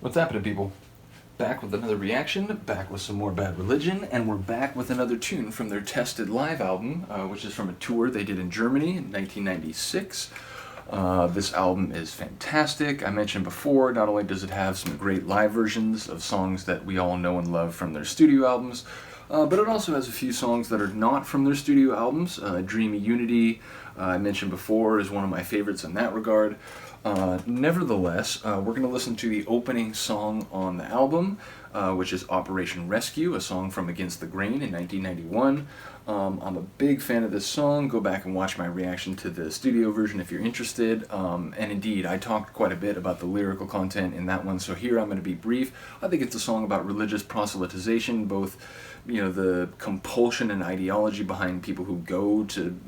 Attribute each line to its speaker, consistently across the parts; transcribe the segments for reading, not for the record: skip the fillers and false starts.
Speaker 1: What's happening, people? Back with another reaction, back with some more Bad Religion, and we're back with another tune from their Tested live album, which is from a tour they did in Germany in 1996. This album is fantastic. I mentioned before, not only does it have some great live versions of songs that we all know and love from their studio albums, but it also has a few songs that are not from their studio albums. Dreamy Unity, I mentioned before, is one of my favorites in that regard. Nevertheless, we're going to listen to the opening song on the album, which is Operation Rescue, a song from Against the Grain in 1991. I'm a big fan of this song. Go back and watch my reaction to the studio version if you're interested. And indeed, I talked quite a bit about the lyrical content in that one, so here I'm going to be brief. I think it's a song about religious proselytization, both the compulsion and ideology behind people who go to,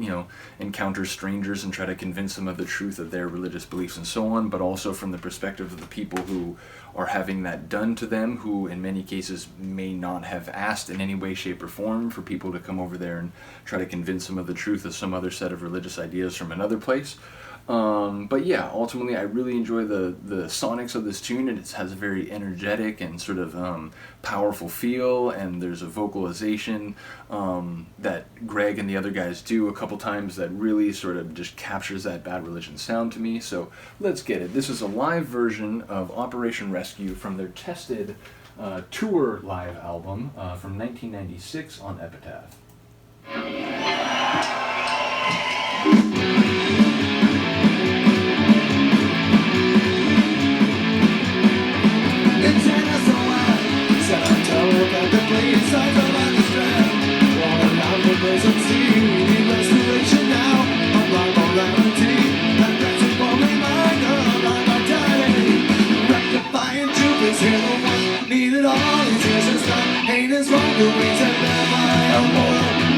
Speaker 1: encounter strangers and try to convince them of the truth of their religious beliefs and so on, but also from the perspective of the people who are having that done to them, who in many cases may not have asked in any way, shape, or form for people to come over there and try to convince them of the truth of some other set of religious ideas from another place. But yeah, ultimately I really enjoy the sonics of this tune, and it has a very energetic and sort of powerful feel, and there's a vocalization that Greg and the other guys do a couple times that really sort of just captures that Bad Religion sound to me. So let's get it. This is a live version of Operation Rescue from their Tested tour live album from 1996 on Epitaph.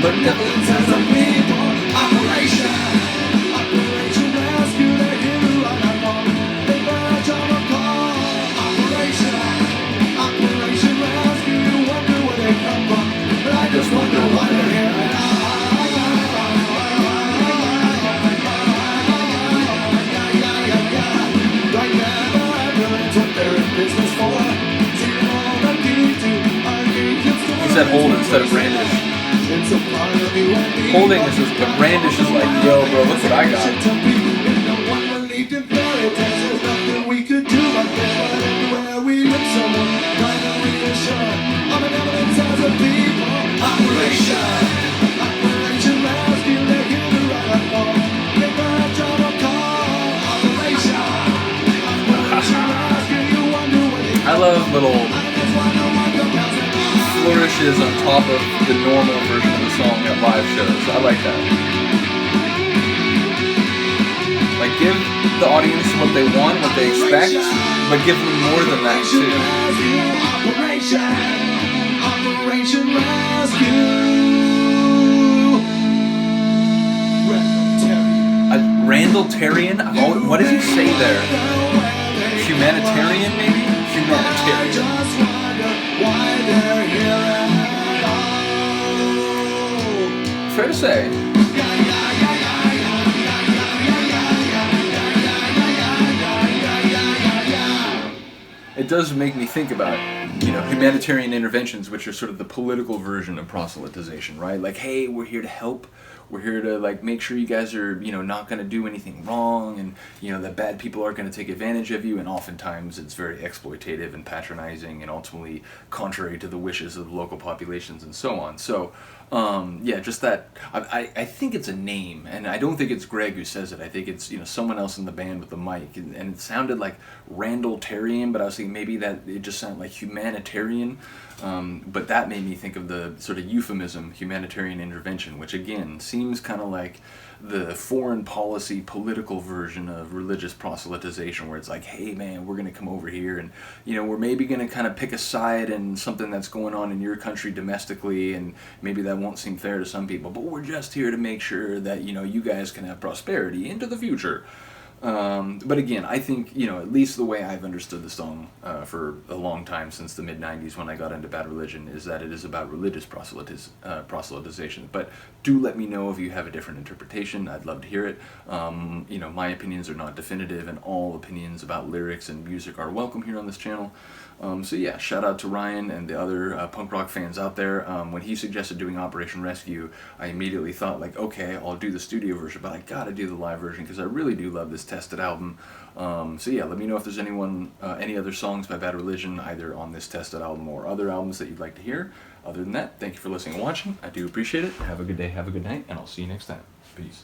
Speaker 2: But millions as a people, Operation Rescue, they're here to run our call. They burn our call. Operation Rescue, you wonder where they come from, but I just wonder why they're here right now. Right now, that's what they're in business for.
Speaker 1: He said hold instead of brandish. Holding is just, but brandish is like, yo, bro, look what I got. I love little flourishes on top of the normal version of the song at live shows. I like that. Like, give the audience what they want, what they expect, but give them more than that too.
Speaker 2: Operation Rescue.
Speaker 1: Randall-tarian? What did he say there? Humanitarian, maybe? Humanitarian. Fair to say. It does make me think about, humanitarian interventions, which are sort of the political version of proselytization, right? Like, hey, we're here to help. We're here to, make sure you guys are, not going to do anything wrong, and, that bad people aren't going to take advantage of you, and oftentimes it's very exploitative and patronizing and ultimately contrary to the wishes of the local populations and so on. So, yeah, just that, I think it's a name, and I don't think it's Greg who says it. I think it's, someone else in the band with the mic, and it sounded like Randall-tarian, but I was thinking maybe that it just sounded like humanitarian, but that made me think of the sort of euphemism, humanitarian intervention, which again seems kind of like the foreign policy political version of religious proselytization, where it's like, hey man, we're going to come over here and, we're maybe going to kind of pick a side in something that's going on in your country domestically, and maybe that won't seem fair to some people, but we're just here to make sure that, you guys can have prosperity into the future. But again, I think, at least the way I've understood the song for a long time, since the mid-90s when I got into Bad Religion, is that it is about religious proselytization. But do let me know if you have a different interpretation. I'd love to hear it. My opinions are not definitive, and all opinions about lyrics and music are welcome here on this channel. So yeah, shout out to Ryan and the other punk rock fans out there. When he suggested doing Operation Rescue, I immediately thought, like, okay, I'll do the studio version, but I gotta do the live version because I really do love this Tested album. So yeah, let me know if there's any other songs by Bad Religion, either on this Tested album or other albums that you'd like to hear. Other than that, thank you for listening and watching. I do appreciate it. Have a good day, have a good night, and I'll see you next time. Peace.